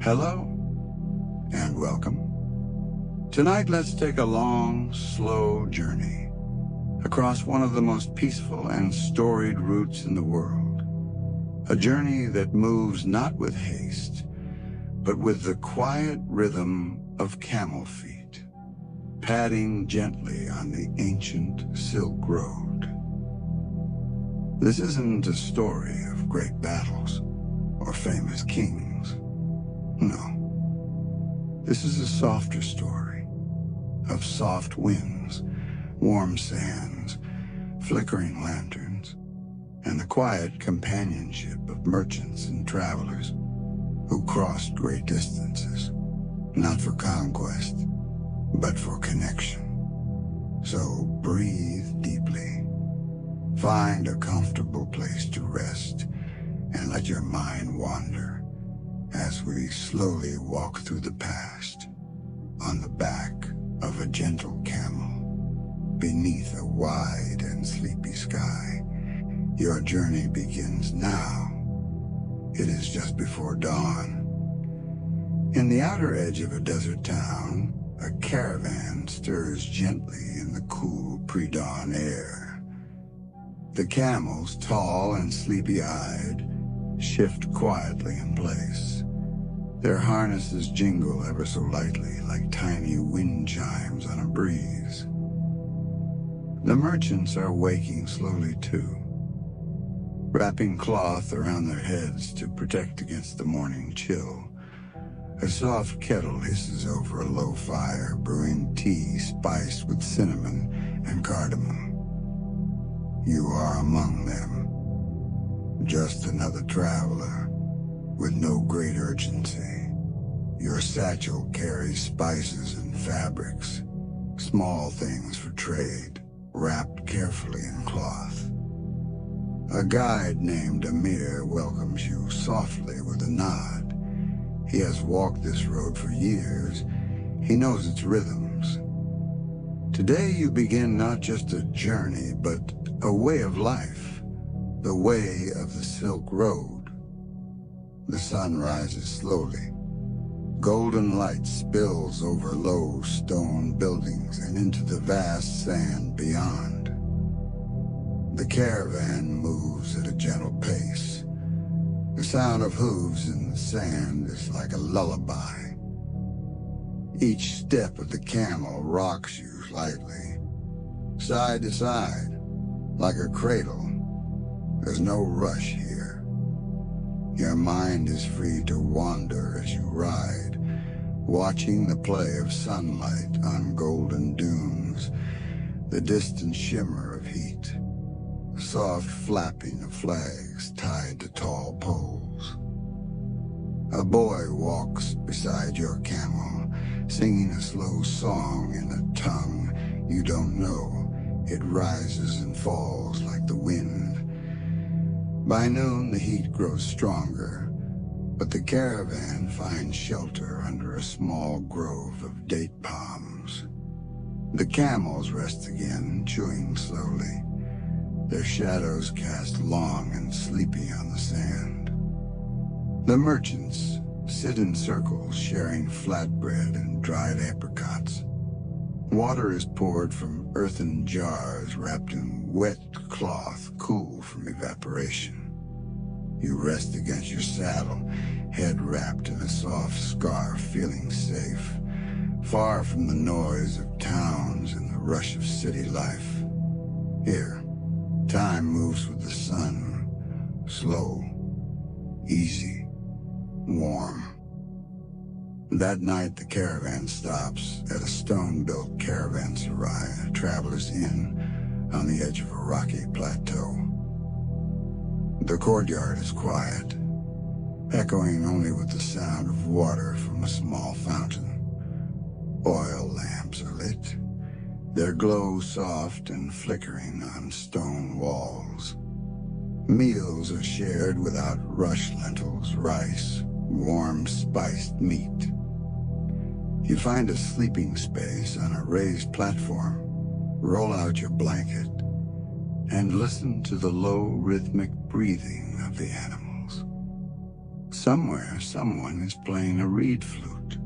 Hello and welcome. Tonight, let's take a long, slow journey across one of the most peaceful and storied routes in the world. A journey that moves not with haste, but with the quiet rhythm of camel feet, padding gently on the ancient Silk Road. This isn't a story of great battles or famous kings. No. This is a softer story of soft winds, warm sands, flickering lanterns, and the quiet companionship of merchants and travelers who crossed great distances, not for conquest, but for connection. So breathe deeply, find a comfortable place to rest, and let your mind wander as we slowly walk through the past on the back of a gentle camel beneath a wide and sleepy sky. Your journey begins now. It is just before dawn. In the outer edge of a desert town, a caravan stirs gently in the cool pre-dawn air. The camels, tall and sleepy-eyed, shift quietly in place. Their harnesses jingle ever so lightly, like tiny wind chimes on a breeze. The merchants are waking slowly too, wrapping cloth around their heads to protect against the morning chill. A soft kettle hisses over a low fire, brewing tea spiced with cinnamon and cardamom. You are among them, just another traveler with no great urgency. Your satchel carries spices and fabrics, small things for trade, wrapped carefully in cloth. A guide named Amir welcomes you softly with a nod. He has walked this road for years. He knows its rhythms. Today you begin not just a journey, but a way of life, the way of the Silk Road. The sun rises slowly. Golden light spills over low stone buildings and into the vast sand beyond. The caravan moves at a gentle pace. The sound of hooves in the sand is like a lullaby. Each step of the camel rocks you lightly, side to side, like a cradle. There's no rush here. Your mind is free to wander as you ride, watching the play of sunlight on golden dunes, the distant shimmer of heat, the soft flapping of flags tied to tall poles. A boy walks beside your camel, singing a slow song in a tongue you don't know. It rises and falls like the wind. By noon, the heat grows stronger, but the caravan finds shelter under a small grove of date palms. The camels rest again, chewing slowly, their shadows cast long and sleepy on the sand. The merchants sit in circles, sharing flatbread and dried apricots. Water is poured from earthen jars wrapped in wet cloth, cool from evaporation. You rest against your saddle, head wrapped in a soft scarf, feeling safe, far from the noise of towns and the rush of city life. Here, time moves with the sun, slow, easy, warm. That night, the caravan stops at a stone-built caravanserai, a traveler's inn on the edge of a rocky plateau. The courtyard is quiet, echoing only with the sound of water from a small fountain. Oil lamps are lit, their glow soft and flickering on stone walls. Meals are shared without rush lentils, rice, warm spiced meat. You find a sleeping space on a raised platform, roll out your blanket, and listen to the low, rhythmic breathing of the animals. Somewhere, someone is playing a reed flute,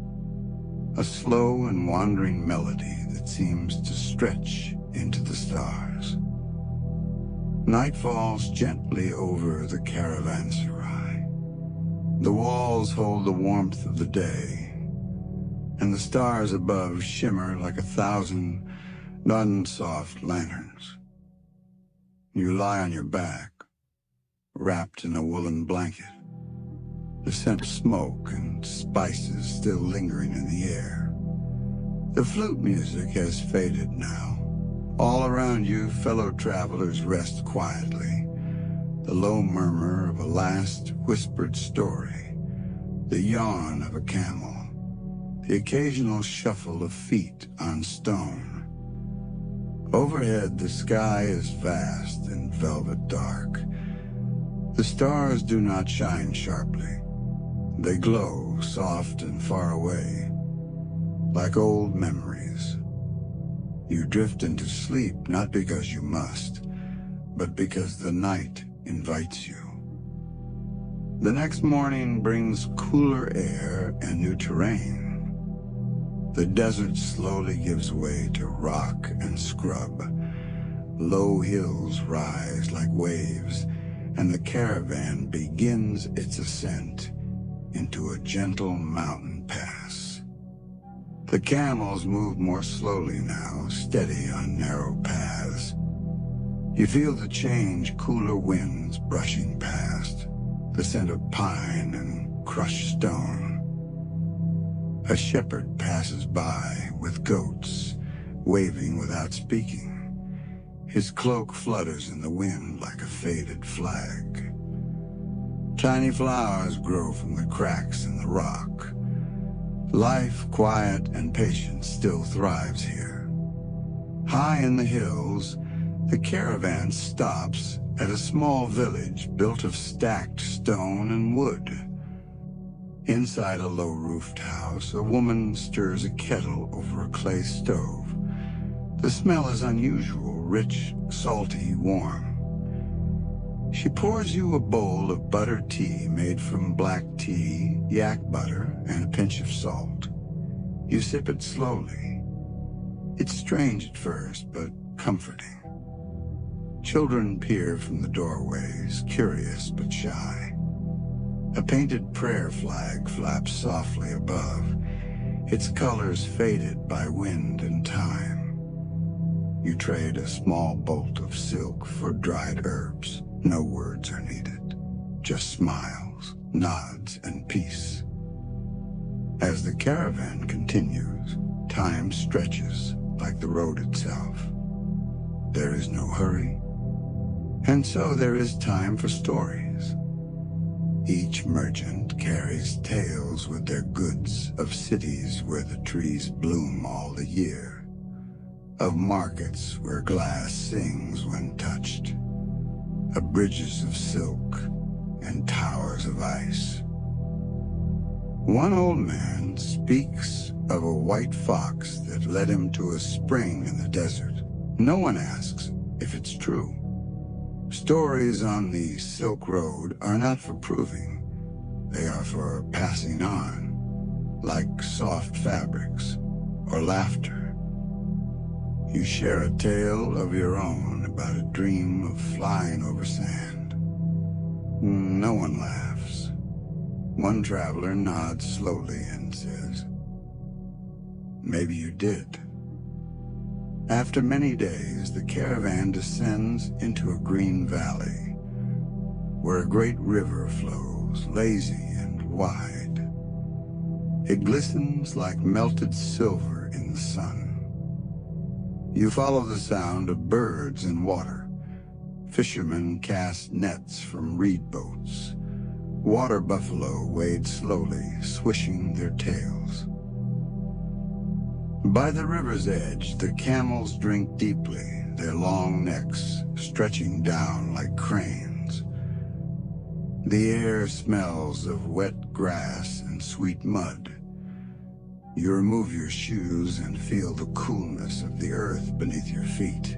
a slow and wandering melody that seems to stretch into the stars. Night falls gently over the caravanserai. The walls hold the warmth of the day, and the stars above shimmer like 1,000 non-soft lanterns. You lie on your back, wrapped in a woolen blanket, the scent of smoke and spices still lingering in the air. The flute music has faded now. All around you, fellow travelers rest quietly, the low murmur of a last whispered story, the yawn of a camel, the occasional shuffle of feet on stone. Overhead, the sky is vast and velvet dark. The stars do not shine sharply. They glow soft and far away, like old memories. You drift into sleep not because you must, but because the night invites you. The next morning brings cooler air and new terrain. The desert slowly gives way to rock and scrub. Low hills rise like waves, and the caravan begins its ascent into a gentle mountain pass. The camels move more slowly now, steady on narrow paths. You feel the change, cooler winds brushing past, the scent of pine and crushed stone. A shepherd passes by with goats, waving without speaking. His cloak flutters in the wind like a faded flag. Tiny flowers grow from the cracks in the rock. Life, quiet and patient, still thrives here. High in the hills, the caravan stops at a small village built of stacked stone and wood. Inside a low-roofed house, a woman stirs a kettle over a clay stove. The smell is unusual, rich, salty, warm. She pours you a bowl of buttered tea made from black tea, yak butter, and a pinch of salt. You sip it slowly. It's strange at first, but comforting. Children peer from the doorways, curious but shy. A painted prayer flag flaps softly above, its colors faded by wind and time. You trade a small bolt of silk for dried herbs. No words are needed, just smiles, nods, and peace. As the caravan continues, time stretches like the road itself. There is no hurry, and so there is time for stories. Each merchant carries tales with their goods of cities where the trees bloom all the year, of markets where glass sings when touched, of bridges of silk and towers of ice. One old man speaks of a white fox that led him to a spring in the desert. No one asks if it's true. Stories on the Silk Road are not for proving. They are for passing on, like soft fabrics or laughter. You share a tale of your own about a dream of flying over sand. No one laughs. One traveler nods slowly and says, "Maybe you did." After many days, the caravan descends into a green valley, where a great river flows, lazy and wide. It glistens like melted silver in the sun. You follow the sound of birds in water. Fishermen cast nets from reed boats. Water buffalo wade slowly, swishing their tails. By the river's edge, the camels drink deeply, their long necks stretching down like cranes. The air smells of wet grass and sweet mud. You remove your shoes and feel the coolness of the earth beneath your feet.